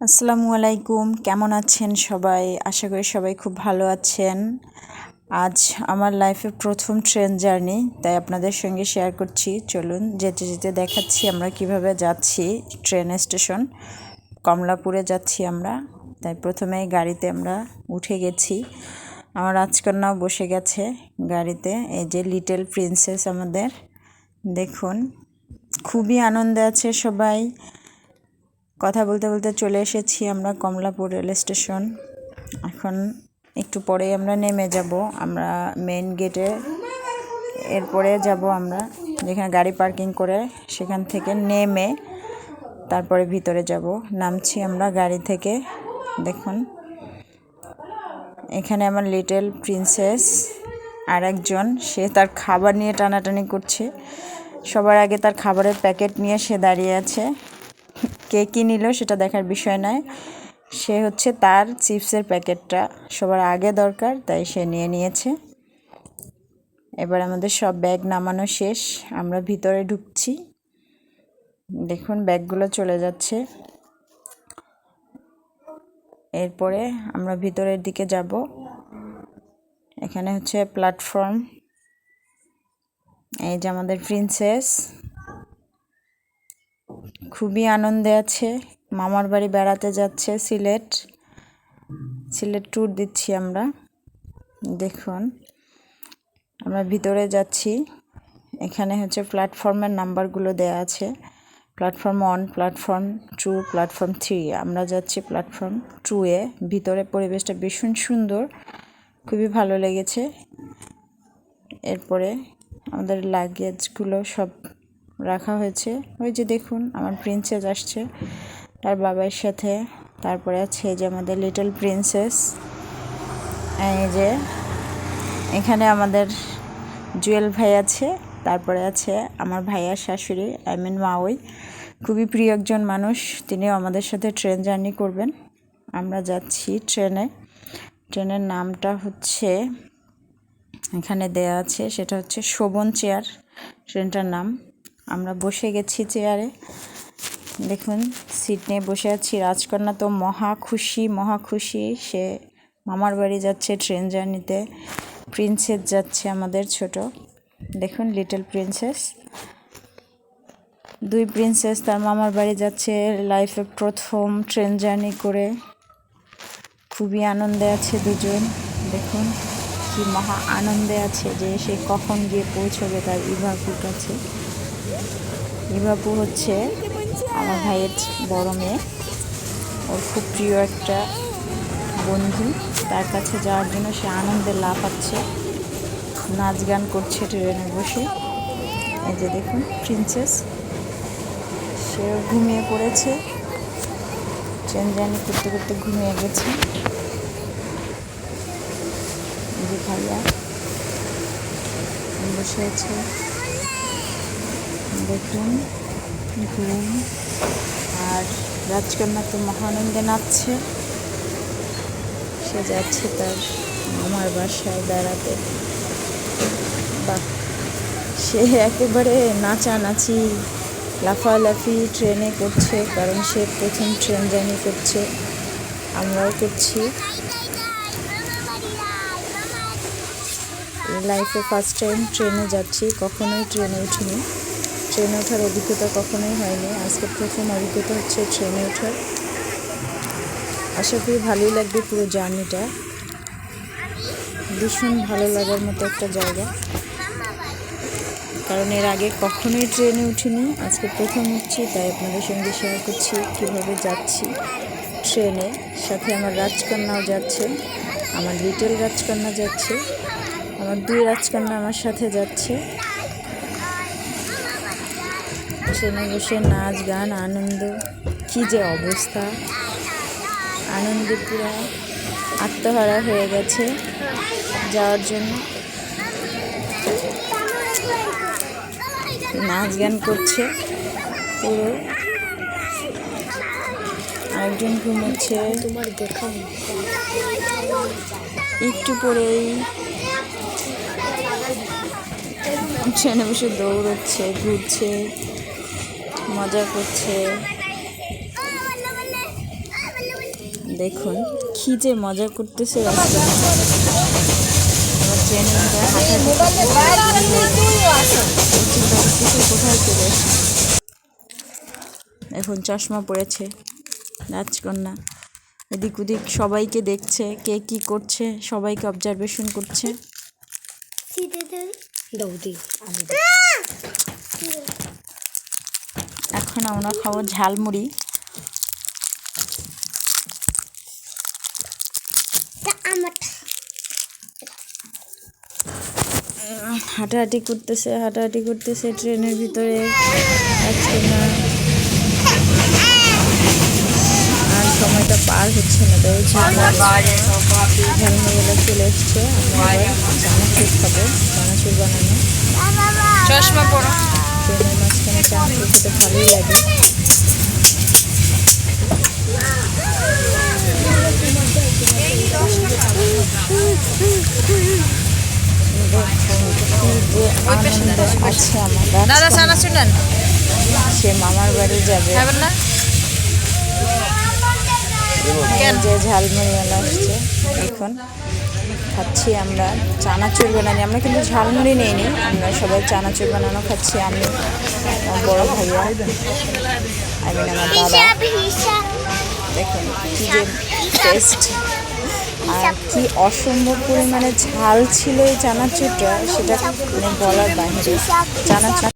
আসসালামু আলাইকুম, কেমন আছেন সবাই? আশা করি সবাই খুব ভালো আছেন। আজ আমার লাইফে প্রথম ট্রেন জার্নি, তাই আপনাদের সঙ্গে শেয়ার করছি। চলুন যেতে যেতে দেখাচ্ছি আমরা কিভাবে যাচ্ছি। ট্রেন স্টেশন কমলাপুরে যাচ্ছি আমরা, তাই প্রথমে গাড়িতে আমরা উঠে গেছি। আমার রাজকন্যাও বসে গেছে গাড়িতে। এই যে লিটল প্রিন্সেস আমাদের, দেখুন খুবই আনন্দে আছে সবাই। কথা বলতে বলতে চলে এসেছি আমরা কমলাপুর রেল স্টেশন। এখন একটু পরেই আমরা নেমে যাব, আমরা মেইন গেটে। এরপরে যাব আমরা যেখানে গাড়ি পার্কিং করে, সেখান থেকে নেমে তারপরে ভিতরে যাব। নামছি আমরা গাড়ি থেকে। দেখুন এখানে আমার লিটল প্রিন্সেস আর একজন, সে তার খাবার নিয়ে টানাটানি করছে। সবার আগে তার খাবারের প্যাকেট নিয়ে সে দাঁড়িয়ে আছে। কে কী নিল সেটা দেখার বিষয় নয়, সে হচ্ছে তার চিপসের প্যাকেটটা সবার আগে দরকার, তাই সে নিয়ে নিয়েছে। এবার আমাদের সব ব্যাগ নামানো শেষ, আমরা ভিতরে ঢুকছি। দেখুন ব্যাগগুলো চলে যাচ্ছে। এরপরে আমরা ভিতরের দিকে যাব। এখানে হচ্ছে প্ল্যাটফর্ম। এই যে আমাদের প্রিন্সেস খুবই আনন্দে আছে, মামার বাড়ি বেড়াতে যাচ্ছে। সিলেট ট্যুর দিচ্ছি আমরা। দেখুন আমরা ভিতরে যাচ্ছি। এখানে হচ্ছে প্ল্যাটফর্মের নাম্বারগুলো দেয়া আছে। Platform 1, platform 2, platform 3। আমরা যাচ্ছি প্ল্যাটফর্ম 2-এ। ভিতরে পরিবেশটা ভীষণ সুন্দর, খুবই ভালো লেগেছে। এরপরে আমাদের লাগেজগুলো সব রাখা হয়েছে। ওই যে দেখুন আমার প্রিন্সেস আসছে তার বাবার সাথে। তারপরে আছে যে আমাদের লিটল প্রিন্সেস। এই যে এখানে আমাদের জুয়েল ভাই আছে। তারপরে আছে আমার ভাইয়ার শাশুড়ি, মাওই, খুবই প্রিয় একজন মানুষ। তিনিও আমাদের সাথে ট্রেন জার্নি করবেন। আমরা যাচ্ছি ট্রেনে। ট্রেনের নামটা হচ্ছে এখানে দেয়া আছে, সেটা হচ্ছে শোভন চেয়ার ট্রেনটার নাম। আমরা বসে গেছি চেয়ারে। দেখুন সিট নিয়ে বসে আছি। রাজকন্যা তো মহা খুশি, সে মামার বাড়ি যাচ্ছে ট্রেন জার্নিতে। প্রিন্সেস যাচ্ছে আমাদের ছোট, দেখুন লিটল প্রিন্সেস। দুই প্রিন্সেস তার মামার বাড়ি যাচ্ছে লাইফে প্রথম ট্রেন জার্নি করে। খুবই আনন্দে আছে দুজন। দেখুন কি মহা আনন্দে আছে যে সে কখন গিয়ে পৌঁছবে তার ইভাপুর কাছে। ইভাপু হচ্ছে আমার ভাইয়ের বড় মেয়ে, ওর খুব প্রিয় একটা বন্ধু। তার কাছে যাওয়ার জন্য সে আনন্দে লাফাচ্ছে, নাচ গান করছে ট্রেনে বসে। এই যে দেখুন প্রিন্সেস, সেও ঘুমিয়ে পড়েছে, ট্রেন জার্নি করতে করতে ঘুমিয়ে গেছে। এই যে ভাইয়া বসে আছে, দেখুন ঘুম। আর রাজকন্যা তো মহানন্দে নাচছে, সে যাচ্ছে তার মামার বাসায় বেড়াতে। বা সে একেবারে নাচানাচি লাফালাফি ট্রেনে করছে, কারণ সে প্রথম ট্রেন জার্নি করছে, আমরাও করছি। লাইফে ফার্স্ট টাইম ট্রেনে যাচ্ছি, কখনোই ট্রেনে উঠিনি। ট্রেনে ওঠার অভিজ্ঞতা কখনোই হয়নি, আজকে প্রথম অভিজ্ঞতা হচ্ছে ট্রেনে ওঠার। আশা করি ভালোই লাগবে পুরো জার্নিটা, ভীষণ ভালো লাগার মতো একটা জায়গা। কারণ এর আগে কখনোই ট্রেনে উঠিনি, আজকে প্রথম উঠছি, তাই আপনাদের সঙ্গে শেয়ার করছি কীভাবে যাচ্ছি ট্রেনে। সাথে আমার রাজকন্যাও যাচ্ছে, আমার লিটল রাজকন্যা যাচ্ছে, আমার দুই রাজকন্যা আমার সাথে যাচ্ছে। ট্রেনে বসে নাচ গান আনন্দ, কী যে অবস্থা, আনন্দে পুরো আত্মহারা হয়ে গেছে যাওয়ার জন্য। নাচ গান করছে পুরো, আরেকজন ঘুমোচ্ছে। তোমার দেখা একটু পরেই ট্রেনে বসে দৌড়চ্ছে, ঘুরছে, মজা করছে। দেখুন কি যে মজা করতেছে রাস্তায়। আবার ট্রেনের ভিতরে চিন্তা করতেছে কোথায় চলে এসেছে। এখন চশমা পড়েছে রাজকন্যা, এদিক ওদিক সবাইকে দেখছে, কে কি করছে সবাইকে অবজারভেশন করছে। এখন আমরা খাবো ঝালমুড়ি। হাঁটাহাঁটি করতেছে ট্রেনের ভিতরে। আর সময়টা পার হচ্ছে না, তাই ঝালমুড়িগুলো চলে এসছে। আমরা এবার চানাচুর খাবো, চানাচুর বানানো। চশমা পরো। ট্রেনের মাঝখানে চানাচুর খেতে ভালোই লাগে। আছে আমার দাদা চানাচুর নেন। সে মামার বাড়ি যাবে, খাবেন না? যে ঝালমুড়িওয়ালা আসছে। এখন খাচ্ছি আমরা চানাচুর বানানি। আমরা কিন্তু ঝালমুড়ি নিইনি, আমরা সবাই চানাচুর বানানো খাচ্ছি। আমি, আমার বড় ভাইয়া, আমি আমার দাদা। দেখুন কি যে টেস্ট, আর কি অসম্ভব পরিমাণে ঝাল ছিল এই চানাচুরটা, সেটা মানে বলার বাইরে। চানাচুর